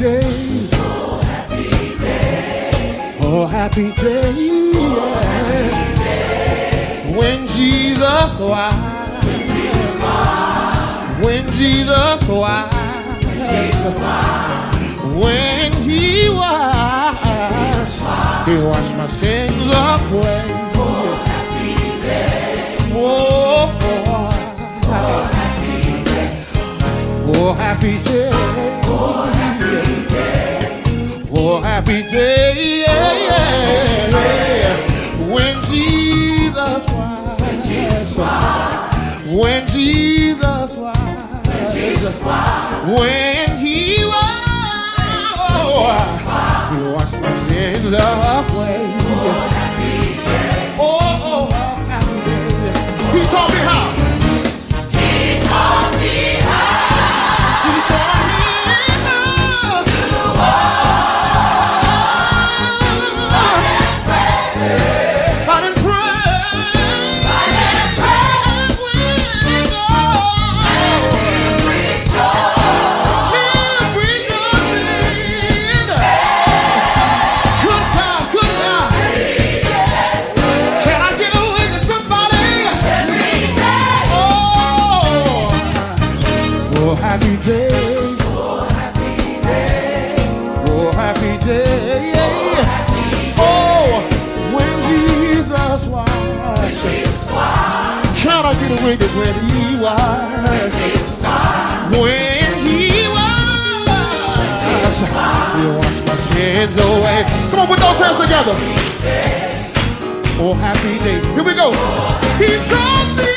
day. Oh, happy day. Oh, happy day. Yeah. When Jesus washed. When Jesus washed. When he washed my sins away. Oh, happy day. Oh, Oh, happy day. oh, happy day. Oh, happy day. Oh, happy day. Yeah, yeah, yeah. When Jesus washed. When Jesus washed. When he washed my sins away. Oh, happy day. Oh, happy day. He taught me how. He taught me how. He taught me how To walk and pray. how to pray. And pray. Good God, good God. Can I get a witness, somebody? Oh, happy day. Oh, happy day. Oh, happy day. Oh, when Jesus washed. Jesus washed. Can I get a witness when he washed? Jesus washed. When he washed my sins away. Come on, put those hands together. Oh, happy day. Here we go. He told me